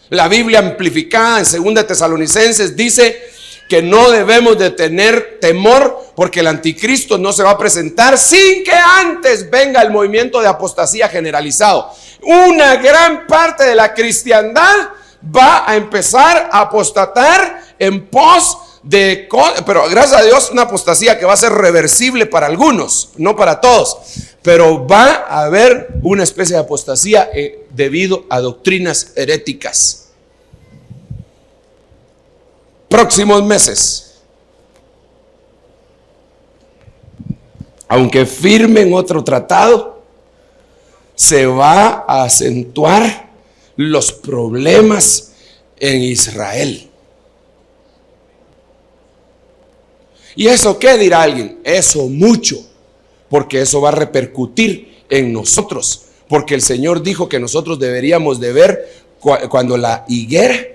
La Biblia amplificada en 2 Tesalonicenses dice que no debemos de tener temor porque el anticristo no se va a presentar sin que antes venga el movimiento de apostasía generalizado. Una gran parte de la cristiandad va a empezar a apostatar en pos de, pero gracias a Dios, una apostasía que va a ser reversible para algunos, no para todos, pero va a haber una especie de apostasía debido a doctrinas heréticas. Próximos meses, aunque firmen otro tratado, se va a acentuar los problemas en Israel. ¿Y eso qué dirá alguien? Eso mucho, porque eso va a repercutir en nosotros, porque el Señor dijo que nosotros deberíamos de ver cuando la higuera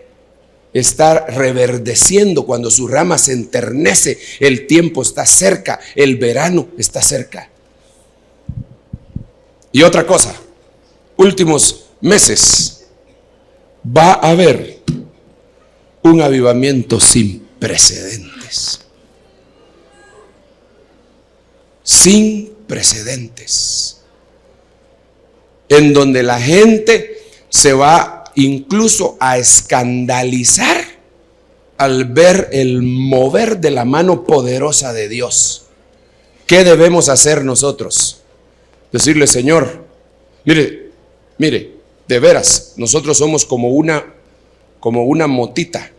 está reverdeciendo, cuando su rama se enternece, el tiempo está cerca, el verano está cerca. Y otra cosa, últimos meses, va a haber un avivamiento sin precedentes. Sin precedentes, en donde la gente se va incluso a escandalizar al ver el mover de la mano poderosa de Dios. ¿Qué debemos hacer nosotros? Decirle, Señor, mire, de veras, nosotros somos como una motita.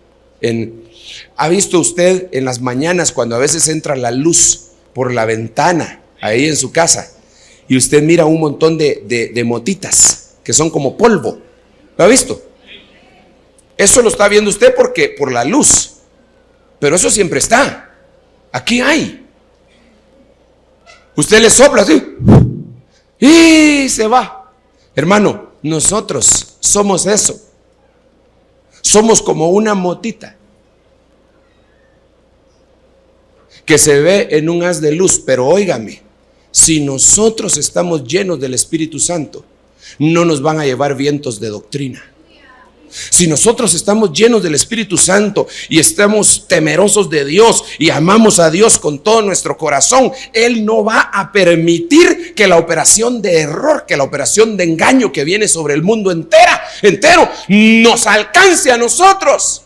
¿Ha visto usted en las mañanas cuando a veces entra la luz por la ventana ahí en su casa y usted mira un montón de motitas que son como polvo? ¿Lo ha visto? Eso lo está viendo usted porque por la luz, pero eso siempre está. Aquí hay. Usted le sopla así y se va. Hermano, nosotros somos eso. Somos como una motita que se ve en un haz de luz. Pero óigame, si nosotros estamos llenos del Espíritu Santo, no nos van a llevar vientos de doctrina. Si nosotros estamos llenos del Espíritu Santo y estamos temerosos de Dios y amamos a Dios con todo nuestro corazón, Él no va a permitir que la operación de error, que la operación de engaño que viene sobre el mundo entero nos alcance a nosotros.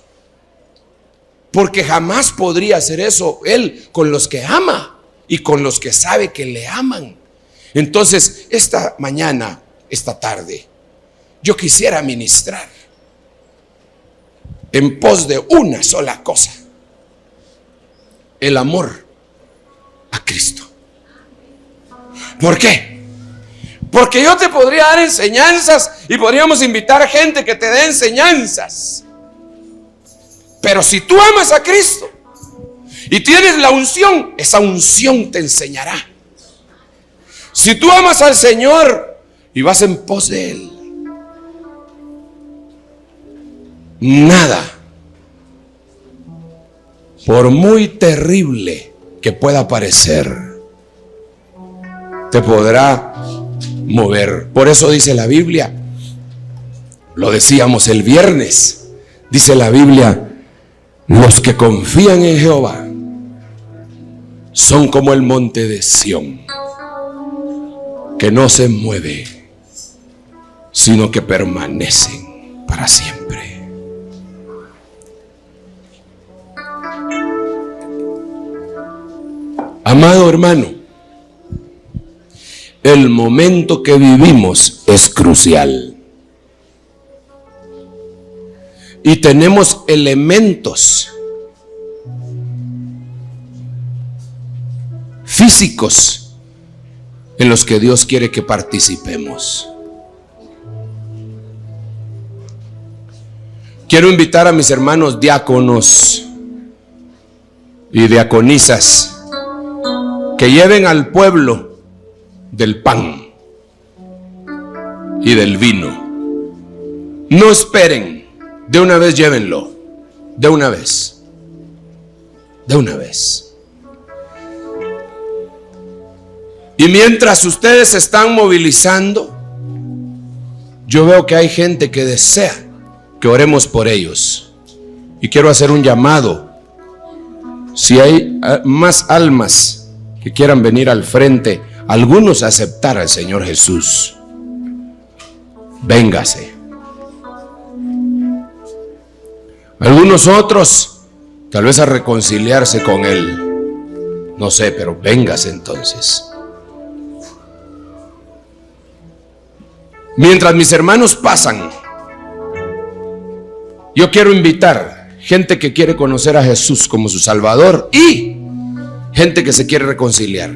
Porque jamás podría hacer eso Él con los que ama y con los que sabe que le aman. Entonces, esta mañana, esta tarde, yo quisiera ministrar en pos de una sola cosa: el amor a Cristo. ¿Por qué? Porque yo te podría dar enseñanzas y podríamos invitar a gente que te dé enseñanzas. Pero si tú amas a Cristo y tienes la unción, esa unción te enseñará. Si tú amas al Señor y vas en pos de Él, nada, por muy terrible que pueda parecer, te podrá mover. Por eso dice la Biblia, lo decíamos el viernes, dice la Biblia: los que confían en Jehová son como el monte de Sión, que no se mueve, sino que permanecen para siempre. Amado hermano, el momento que vivimos es crucial. Y tenemos elementos físicos en los que Dios quiere que participemos. Quiero invitar a mis hermanos diáconos y diaconisas que lleven al pueblo del pan y del vino. No esperen. De una vez llévenlo, de una vez, de una vez. Y mientras ustedes se están movilizando, yo veo que hay gente que desea que oremos por ellos. Y quiero hacer un llamado. Si hay más almas que quieran venir al frente, algunos a aceptar al Señor Jesús, véngase. Algunos otros tal vez a reconciliarse con Él, no sé, pero véngase entonces. Mientras mis hermanos pasan, yo quiero invitar gente que quiere conocer a Jesús como su Salvador y gente que se quiere reconciliar,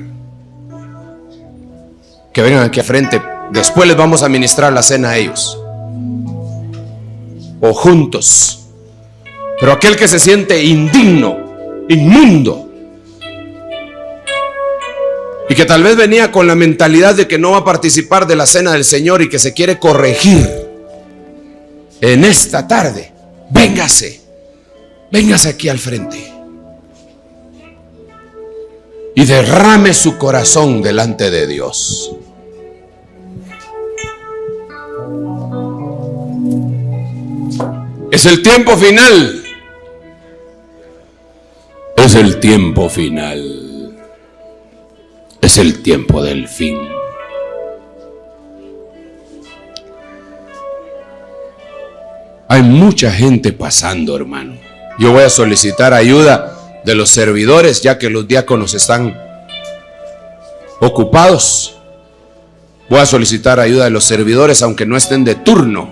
que vengan aquí al frente. Después les vamos a ministrar la cena a ellos, o juntos. Pero aquel que se siente indigno, inmundo, y que tal vez venía con la mentalidad de que no va a participar de la cena del Señor y que se quiere corregir, en esta tarde, véngase aquí al frente y derrame su corazón delante de Dios. Es el tiempo final. Es el tiempo final. Es el tiempo del fin. Hay mucha gente pasando, hermano. Yo voy a solicitar ayuda de los servidores, ya que los diáconos están ocupados. Voy a solicitar ayuda de los servidores, aunque no estén de turno,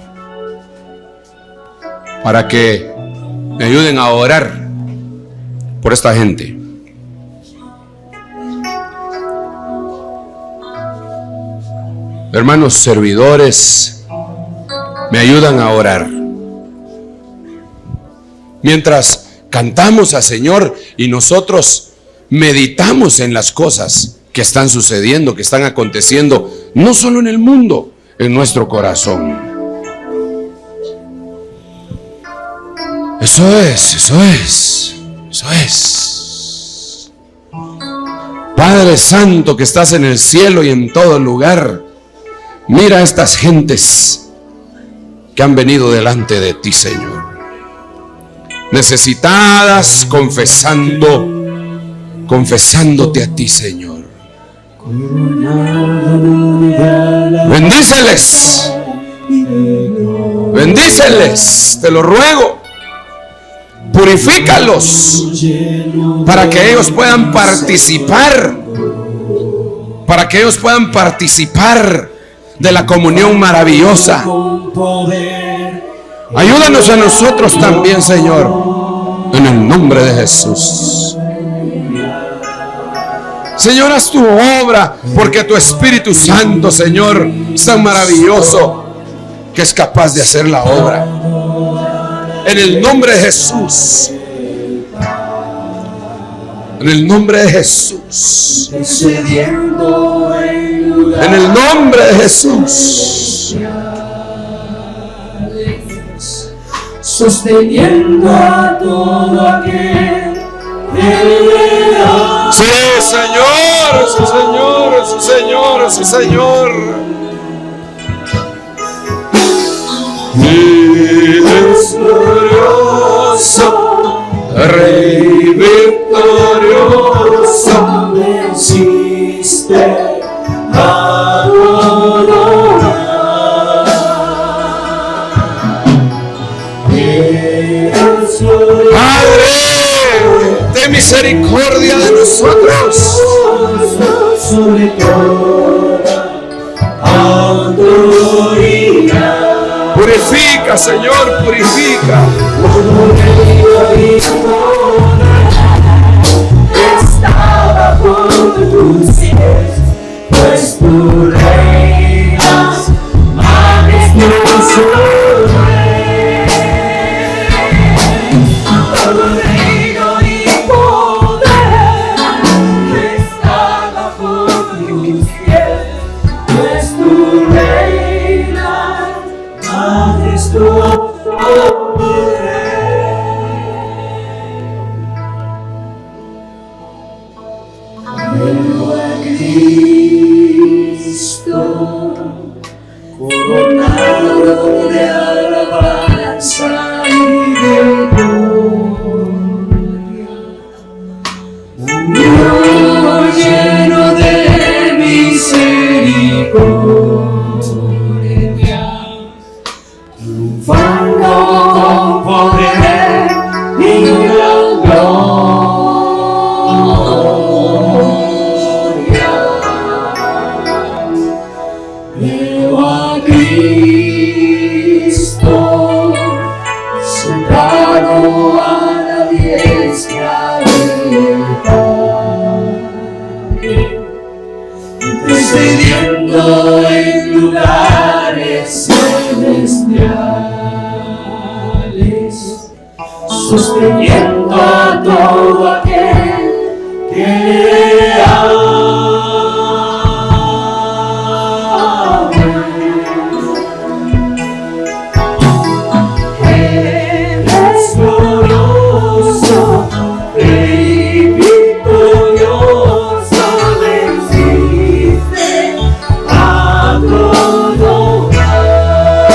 para que me ayuden a orar por esta gente. Hermanos servidores, me ayudan a orar. Mientras cantamos al Señor y nosotros meditamos en las cosas que están sucediendo, que están aconteciendo, no solo en el mundo, en nuestro corazón. Eso es. Padre Santo que estás en el cielo y en todo lugar, mira a estas gentes que han venido delante de ti, Señor, necesitadas, confesándote a ti, Señor. Bendíceles, bendíceles, te lo ruego. Purifícalos para que ellos puedan participar, de la comunión maravillosa. Ayúdanos a nosotros también, Señor, en el nombre de Jesús. Señor, haz tu obra, porque tu Espíritu Santo, Señor, es tan maravilloso que es capaz de hacer la obra. En el nombre de Jesús. En el nombre de Jesús. En el nombre de Jesús. Sosteniendo a todo aquel que ama. Sí, Señor, sí, Señor, sí, Señor, sí, Señor. Eres glorioso, Rey victorioso, venciste a todo mal. Eres glorioso, Padre, ten misericordia de nosotros. sobre toda autoridad. Purifica, Señor, purifica. Está bajo tus pies, pues tú reinas, majestuoso Rey. Todo reino y poder está bajo tus pies, pues tú reinas, majestuoso Rey. Veo a Cristo coronado de alabanza y de gloria, un Dios lleno de misericordia, triunfando con poder y gran gloria. Veo a Cristo sentado a la diestra del Padre, intercediendo en lugares celestiales, sosteniendo a todo aquel que ama. Eres glorioso, Rey victorioso, venciste a todo mal.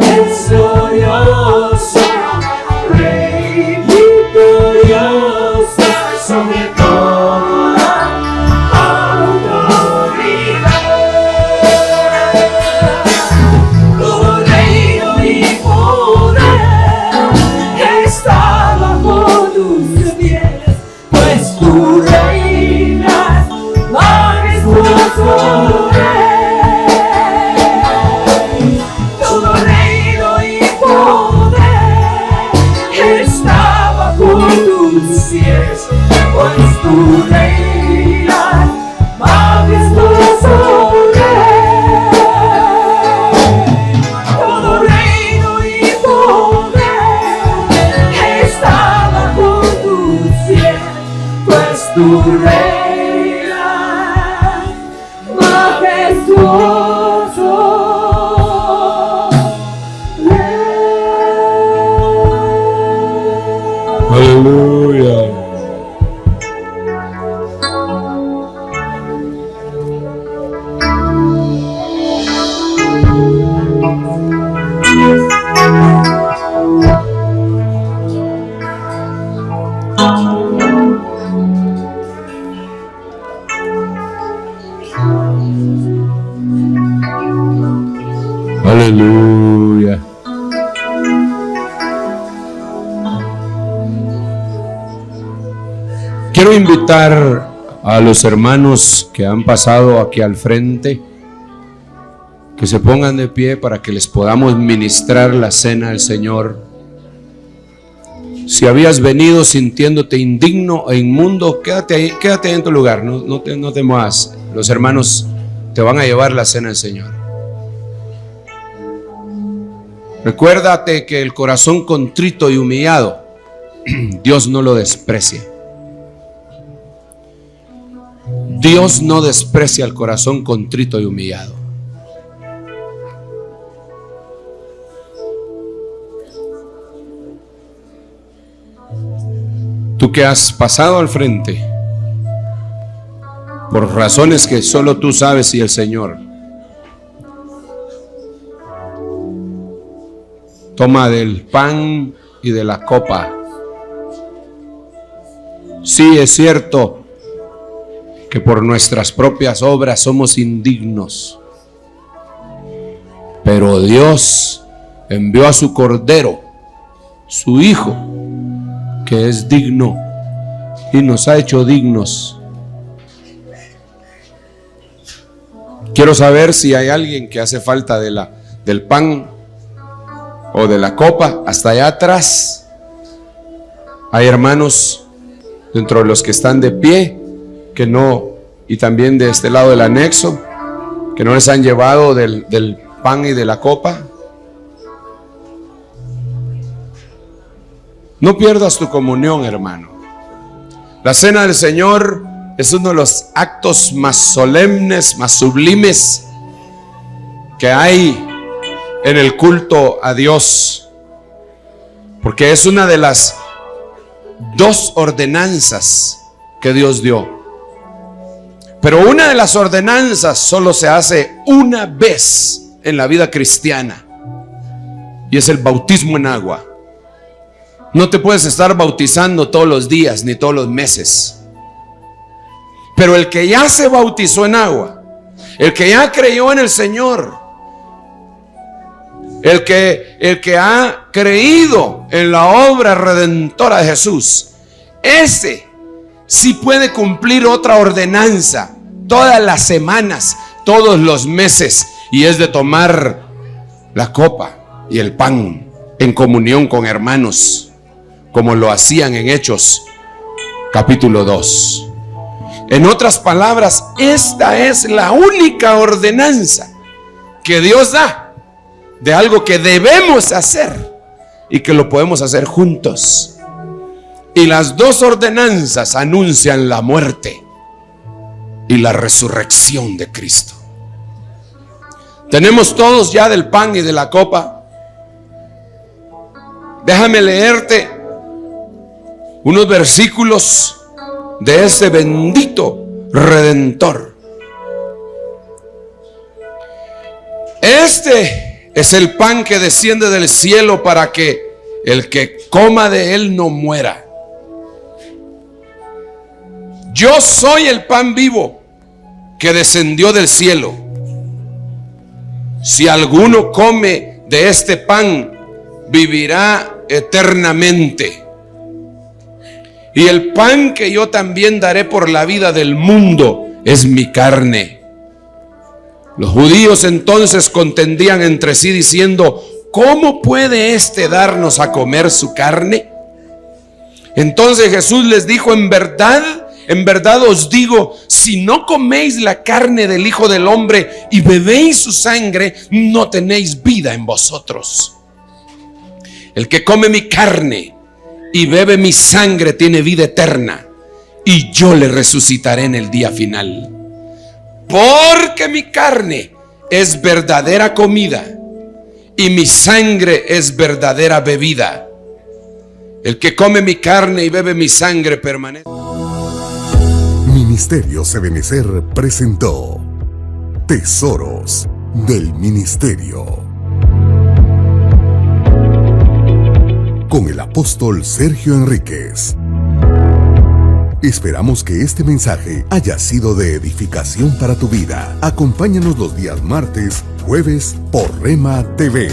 Eres glorioso, Rey victorioso, sobre toda autoridad. Todo reino y poder está bajo tus pies, pues tú reinas, majestuoso Rey. Todo reino y poder está bajo tus pies, pues tú reinas, majestuoso Rey. Todo reino y poder está bajo tus pies, pues tú reinas, majestuoso Rey. Aleluya. Aleluya. Quiero invitar a los hermanos que han pasado aquí al frente que se pongan de pie para que les podamos ministrar la cena del Señor. Si habías venido sintiéndote indigno e inmundo, quédate ahí en tu lugar, no te muevas. Los hermanos te van a llevar la cena del Señor. Recuérdate que el corazón contrito y humillado, Dios no lo desprecia. Dios no desprecia el corazón contrito y humillado. Tú que has pasado al frente, por razones que solo tú sabes y el Señor, toma del pan y de la copa. Sí, es cierto que por nuestras propias obras somos indignos, pero Dios envió a su Cordero, su Hijo, que es digno y nos ha hecho dignos. Quiero saber si hay alguien que hace falta del pan o de la copa. Hasta allá atrás hay hermanos dentro de los que están de pie que no, y también de este lado del anexo, que no les han llevado del pan y de la copa. No pierdas tu comunión, hermano. La cena del Señor es uno de los actos más solemnes, más sublimes que hay en el culto a Dios, porque es una de las dos ordenanzas que Dios dio. Pero una de las ordenanzas solo se hace una vez en la vida cristiana, y es el bautismo en agua. No te puedes estar bautizando todos los días ni todos los meses. Pero el que ya se bautizó en agua, el que ya creyó en el Señor, el que ha creído en la obra redentora de Jesús, ese sí puede cumplir otra ordenanza todas las semanas, todos los meses, y es de tomar la copa y el pan en comunión con hermanos, como lo hacían en Hechos capítulo 2. En otras palabras, esta es la única ordenanza que Dios da de algo que debemos hacer y que lo podemos hacer juntos. Y las dos ordenanzas anuncian la muerte y la resurrección de Cristo. Tenemos todos ya del pan y de la copa. Déjame leerte unos versículos de ese bendito Redentor. Este es el pan que desciende del cielo para que el que coma de él no muera. Yo soy el pan vivo que descendió del cielo. Si alguno come de este pan, vivirá eternamente. Y el pan que yo también daré por la vida del mundo es mi carne. Los judíos entonces contendían entre sí diciendo: ¿cómo puede éste darnos a comer su carne? Entonces Jesús les dijo: en verdad os digo, si no coméis la carne del Hijo del Hombre y bebéis su sangre, no tenéis vida en vosotros. El que come mi carne y bebe mi sangre tiene vida eterna, y yo le resucitaré en el día final. Porque mi carne es verdadera comida y mi sangre es verdadera bebida. El que come mi carne y bebe mi sangre permanece. Ministerios Ebenecer presentó Tesoros del Ministerio. con el apóstol Sergio Enríquez. Esperamos que este mensaje haya sido de edificación para tu vida. Acompáñanos los días martes, jueves por Rema TV.